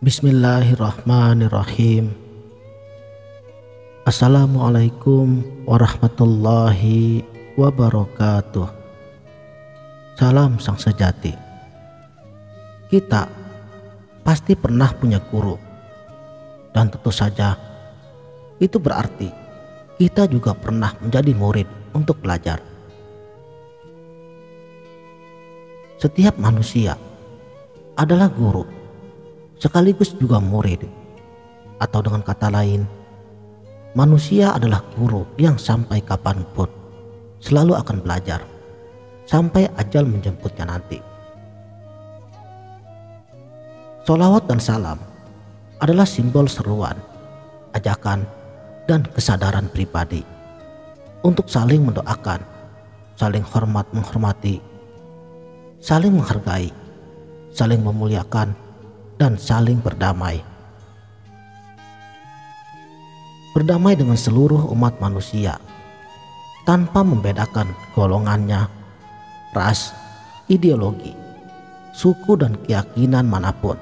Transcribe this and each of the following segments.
Bismillahirrahmanirrahim. Assalamualaikum warahmatullahi wabarakatuh. Salam sang sejati. Kita pasti pernah punya guru, dan tentu saja itu berarti kita juga pernah menjadi murid untuk belajar. Setiap manusia adalah guru sekaligus juga murid, atau dengan kata lain, manusia adalah guru yang sampai kapanpun selalu akan belajar sampai ajal menjemputnya nanti. Sholawat dan salam adalah simbol seruan, ajakan, dan kesadaran pribadi untuk saling mendoakan, saling hormat menghormati, saling menghargai, saling memuliakan, dan saling berdamai. Berdamai dengan seluruh umat manusia tanpa membedakan golongannya, ras, ideologi, suku, dan keyakinan manapun.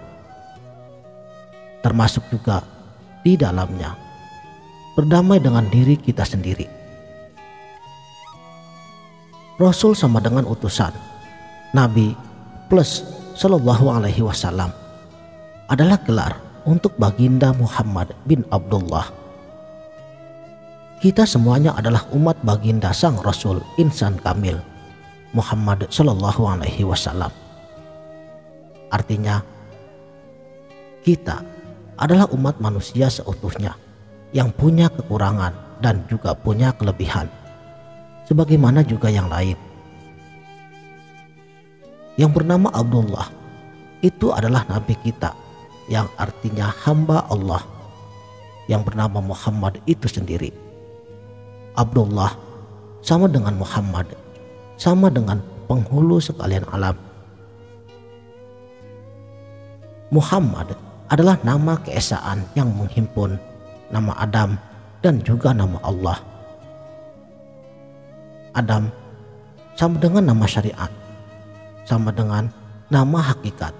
Termasuk juga di dalamnya berdamai dengan diri kita sendiri. Rasul sama dengan utusan, Nabi plus Shallallahu Alaihi Wasallam adalah gelar untuk baginda Muhammad bin Abdullah. Kita semuanya adalah umat baginda sang Rasul insan kamil Muhammad Shallallahu Alaihi Wasallam. Artinya, kita adalah umat manusia seutuhnya yang punya kekurangan dan juga punya kelebihan, sebagaimana juga yang lain. Yang bernama Abdullah itu adalah nabi kita, yang artinya hamba Allah, yang bernama Muhammad itu sendiri. Abdullah sama dengan Muhammad, sama dengan penghulu sekalian alam. Muhammad adalah nama keesaan yang menghimpun nama Adam dan juga nama Allah. Adam sama dengan nama syariat, sama dengan nama hakikat,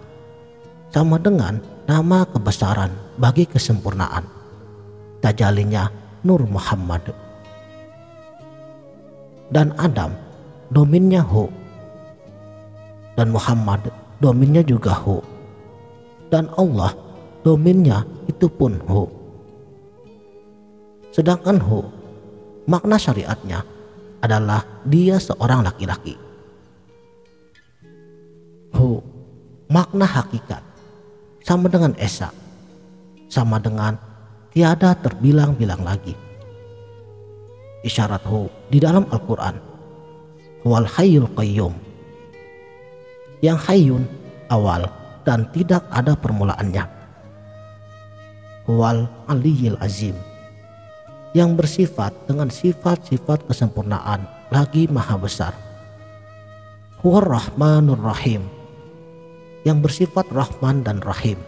sama dengan nama kebesaran bagi kesempurnaan, tajalinya Nur Muhammad. Dan Adam dominnya Hu, dan Muhammad dominnya juga Hu, dan Allah dominnya itu pun Hu. Sedangkan Hu, makna syariatnya adalah dia seorang laki-laki. Hu, makna hakikat sama dengan Esa, sama dengan tiada terbilang-bilang lagi. Isyarat Hu di dalam Al-Quran, Huwal Hayyul Qayyum, yang hayyun awal dan tidak ada permulaannya. Huwal Aliyyil Azim, yang bersifat dengan sifat-sifat kesempurnaan lagi maha besar. Huwar Rahmanur Rahim, yang bersifat Rahman dan Rahim.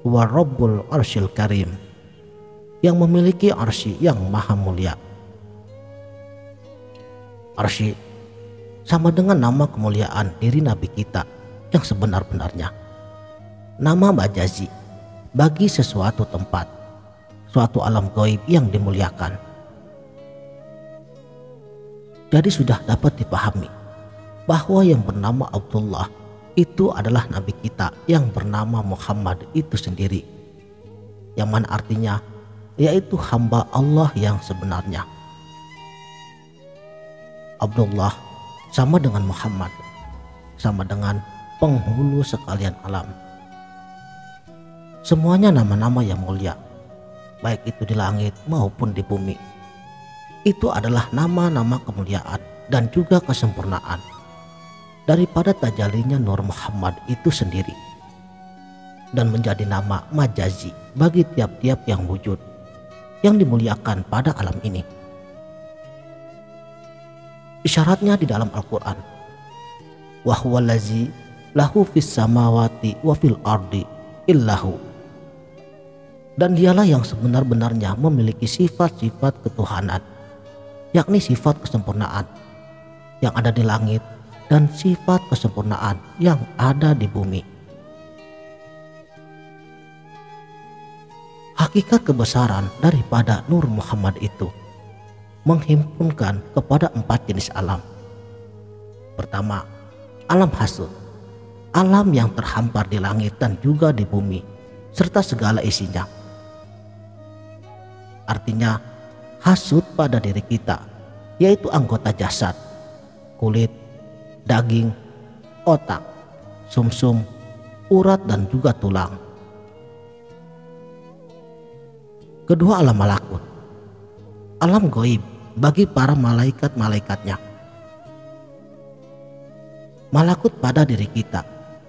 Huwa Rabbul Arsyil Karim, yang memiliki arsy yang maha mulia. Arsy sama dengan nama kemuliaan diri Nabi kita yang sebenar-benarnya. Nama majazi bagi sesuatu tempat, suatu alam gaib yang dimuliakan. Jadi sudah dapat dipahami bahwa yang bernama Abdullah itu adalah Nabi kita yang bernama Muhammad itu sendiri, yang mana artinya yaitu hamba Allah yang sebenarnya. Abdullah sama dengan Muhammad, sama dengan penghulu sekalian alam. Semuanya nama-nama yang mulia, baik itu di langit maupun di bumi. Itu adalah nama-nama kemuliaan dan juga kesempurnaan daripada tajalinya Nur Muhammad itu sendiri, dan menjadi nama majazi bagi tiap-tiap yang wujud yang dimuliakan pada alam ini. Isyaratnya di dalam Al-Quran, wa huwallazi lahu fis samawati wa fil ardi illahu, dan dialah yang sebenar-benarnya memiliki sifat-sifat ketuhanan, yakni sifat kesempurnaan yang ada di langit dan sifat kesempurnaan yang ada di bumi. Hakikat kebesaran daripada Nur Muhammad itu menghimpunkan kepada 4 jenis alam. Pertama, alam hasud, alam yang terhampar di langit dan juga di bumi serta segala isinya. Artinya hasud pada diri kita, yaitu anggota jasad, kulit, daging, otak, sumsum, urat dan juga tulang. Kedua, alam malakut, alam goib bagi para malaikat-malaikatnya. Malakut pada diri kita,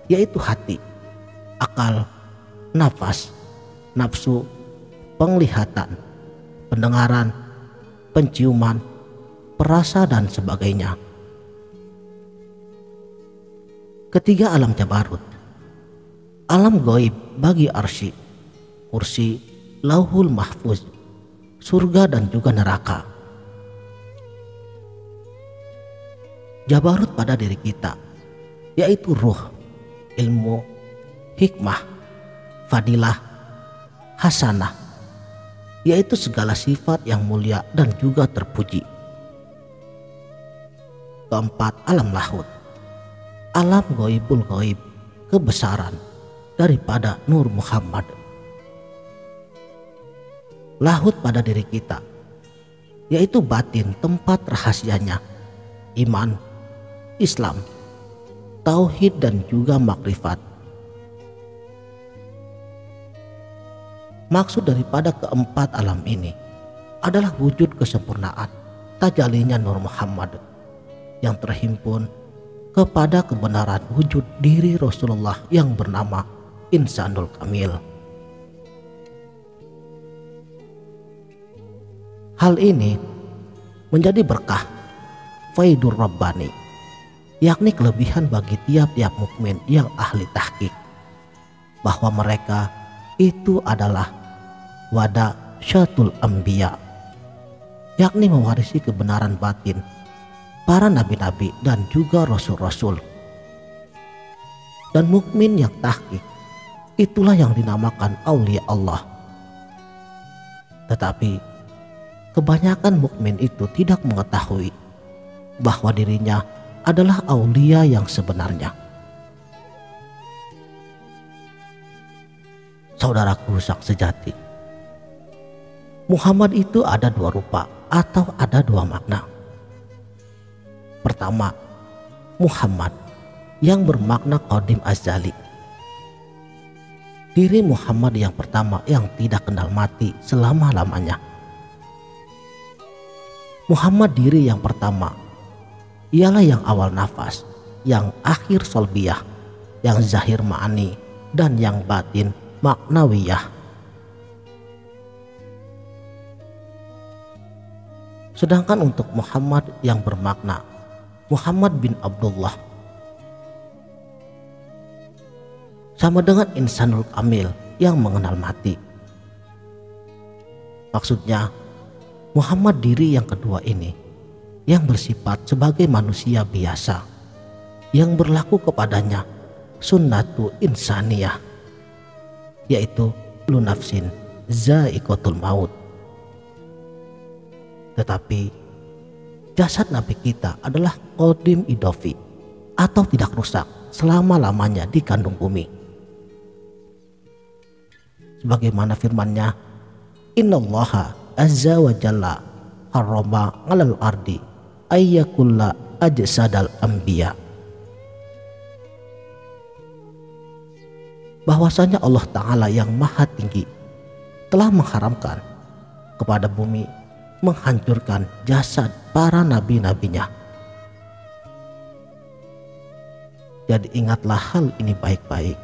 yaitu hati, akal, nafas, nafsu, penglihatan, pendengaran, penciuman, perasa dan sebagainya. Ketiga, alam jabarut, alam goib bagi arsy, kursi, lauhul mahfuz, surga dan juga neraka. Jabarut pada diri kita, yaitu ruh, ilmu, hikmah, fadilah, hasanah, yaitu segala sifat yang mulia dan juga terpuji. Keempat, alam lahut, alam goibul goib, kebesaran daripada Nur Muhammad. Lahut pada diri kita, yaitu batin, tempat rahasianya, iman, Islam, tauhid dan juga makrifat. Maksud daripada keempat alam ini adalah wujud kesempurnaan tajalinya Nur Muhammad yang terhimpun kepada kebenaran wujud diri Rasulullah yang bernama Insanul Kamil. Hal ini menjadi berkah Faidur Rabbani, yakni kelebihan bagi tiap-tiap mukmin yang ahli tahqiq, bahwa mereka itu adalah wada syatul anbiya, yakni mewarisi kebenaran batin para nabi-nabi dan juga rasul-rasul. Dan mukmin yang tahqiq itulah yang dinamakan aulia Allah. Tetapi kebanyakan mukmin itu tidak mengetahui bahwa dirinya adalah aulia yang sebenarnya. Saudaraku sang sejati, Muhammad itu ada 2 rupa atau ada 2 makna. Pertama, Muhammad yang bermakna qadim azali, diri Muhammad yang pertama yang tidak kenal mati selama-lamanya. Muhammad diri yang pertama ialah yang awal nafas, yang akhir solbiyah, yang zahir ma'ani, dan yang batin maknawiyah. Sedangkan untuk Muhammad yang bermakna Muhammad bin Abdullah sama dengan Insanul Kamil yang mengenal mati. Maksudnya Muhammad diri yang kedua ini yang bersifat sebagai manusia biasa, yang berlaku kepadanya sunnatu insaniyah, yaitu kullu nafsin za'iqatul maut. Tetapi jasad Nabi kita adalah qadim idofi, atau tidak rusak selama-lamanya di kandung bumi. Sebagaimana firman-Nya, innallaha azza wa jalla harrama 'alal ardi ayyakulla ajsadal anbiya, bahwasanya Allah Ta'ala yang maha tinggi telah mengharamkan kepada bumi menghancurkan jasad para nabi-nabinya. Jadi ingatlah hal ini baik-baik,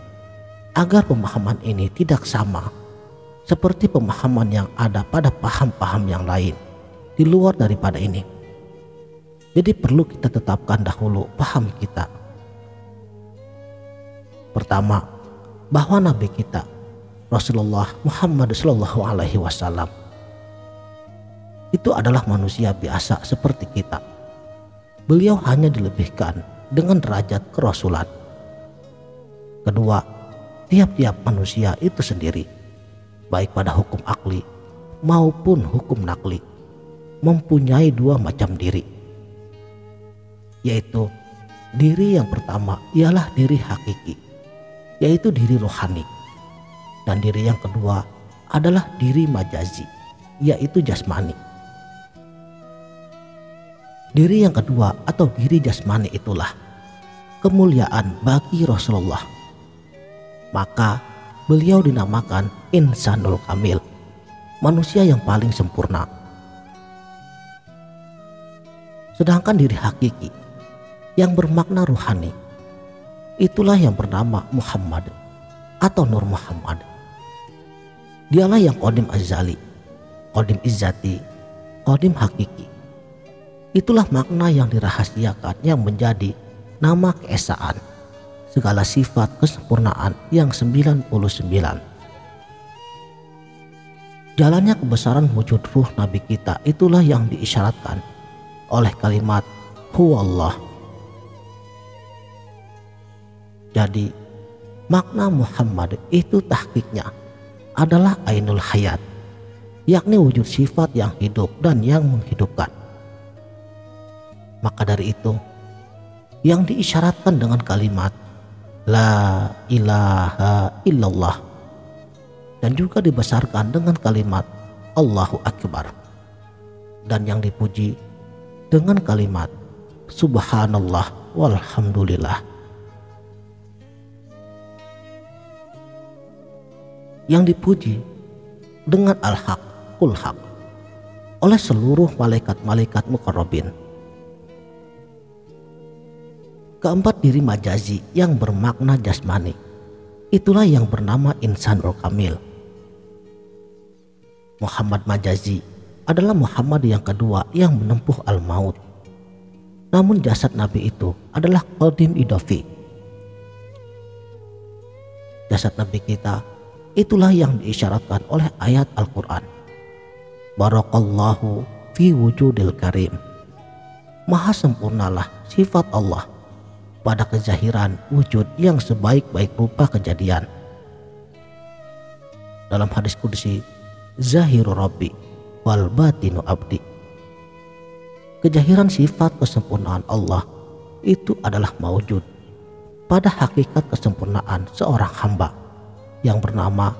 agar pemahaman ini tidak sama seperti pemahaman yang ada pada paham-paham yang lain di luar daripada ini. Jadi perlu kita tetapkan dahulu paham kita. Pertama, bahwa Nabi kita Rasulullah Muhammad SAW itu adalah manusia biasa seperti kita. Beliau hanya dilebihkan dengan derajat kerasulan. Kedua, tiap-tiap manusia itu sendiri baik pada hukum akli maupun hukum nakli, mempunyai dua macam diri, yaitu diri yang pertama ialah diri hakiki, yaitu diri rohani, dan diri yang kedua adalah diri majazi, yaitu jasmani. Diri yang kedua atau diri jasmani itulah kemuliaan bagi Rasulullah. Maka beliau dinamakan Insanul Kamil, manusia yang paling sempurna. Sedangkan diri hakiki yang bermakna ruhani, itulah yang bernama Muhammad atau Nur Muhammad. Dialah yang Qadim Azali, Qadim Izzati, Qadim Hakiki. Itulah makna yang dirahasiakan yang menjadi nama keesaan, segala sifat kesempurnaan yang 99. Jalannya kebesaran wujud ruh Nabi kita itulah yang diisyaratkan oleh kalimat Huwallah. Jadi makna Muhammad itu tahqiqnya adalah Ainul Hayat, yakni wujud sifat yang hidup dan yang menghidupkan. Maka dari itu yang diisyaratkan dengan kalimat La ilaha illallah dan juga dibesarkan dengan kalimat Allahu Akbar, dan yang dipuji dengan kalimat Subhanallah walhamdulillah. Yang dipuji dengan al-haq kul haq oleh seluruh malaikat-malaikat muqarrabin. Keempat diri majazi yang bermakna jasmani, itulah yang bernama Insanul Kamil. Muhammad majazi adalah Muhammad yang kedua yang menempuh al-maut. Namun jasad Nabi itu adalah Qadim Idafi. Jasad Nabi kita itulah yang diisyaratkan oleh ayat Al-Quran. Barakallahu fi wujudil karim. Maha sempurnalah sifat Allah pada kezahiran wujud yang sebaik-baik rupa kejadian. Dalam hadis qudsi, Zahiru Rabbi wal batinu abdi. Kejahiran sifat kesempurnaan Allah itu adalah maujud pada hakikat kesempurnaan seorang hamba yang bernama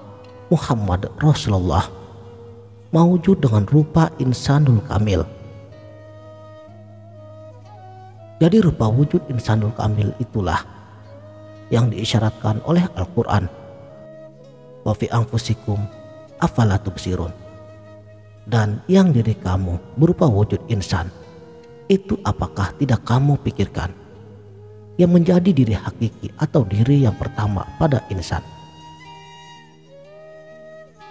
Muhammad Rasulullah, maujud dengan rupa Insanul Kamil. Jadi rupa wujud Insanul Kamil itulah yang diisyaratkan oleh Al-Quran. Wa fi anfusikum afala tubsirun. Dan yang diri kamu berupa wujud insan, itu apakah tidak kamu pikirkan? Yang menjadi diri hakiki atau diri yang pertama pada insan.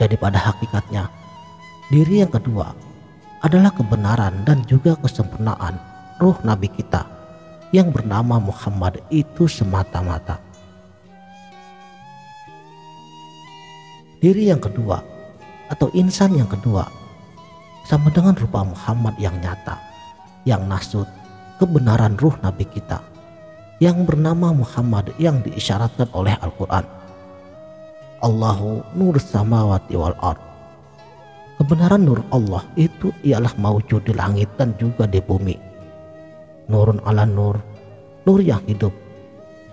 Jadi pada hakikatnya, diri yang kedua adalah kebenaran dan juga kesempurnaan ruh Nabi kita yang bernama Muhammad itu semata-mata. Diri yang kedua atau insan yang kedua sama dengan rupa Muhammad yang nyata, yang nasud kebenaran ruh Nabi kita yang bernama Muhammad yang diisyaratkan oleh Al-Quran. Allahu nur samawati wal ard. Kebenaran nur Allah itu ialah maujud di langit dan juga di bumi. Nurun ala nur, nur yang hidup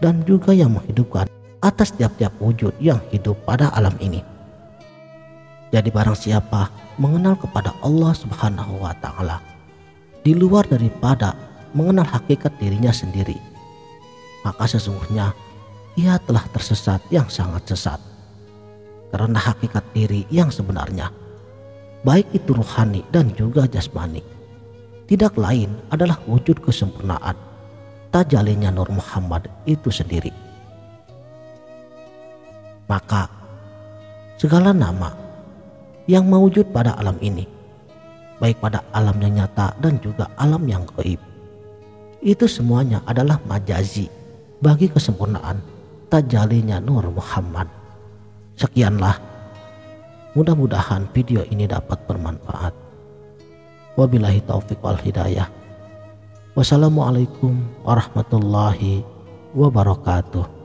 dan juga yang menghidupkan atas tiap-tiap wujud yang hidup pada alam ini. Jadi barang siapa mengenal kepada Allah Subhanahu wa Ta'ala di luar daripada mengenal hakikat dirinya sendiri, maka sesungguhnya ia telah tersesat yang sangat sesat. Karena hakikat diri yang sebenarnya, baik itu ruhani dan juga jasmani, tidak lain adalah wujud kesempurnaan tajalinya Nur Muhammad itu sendiri. Maka segala nama yang mewujud pada alam ini, baik pada alam yang nyata dan juga alam yang gaib, itu semuanya adalah majazi bagi kesempurnaan tajalinya Nur Muhammad. Sekianlah, mudah-mudahan video ini dapat bermanfaat. Wabillahi taufiq wal hidayah. Wassalamualaikum warahmatullahi wabarakatuh.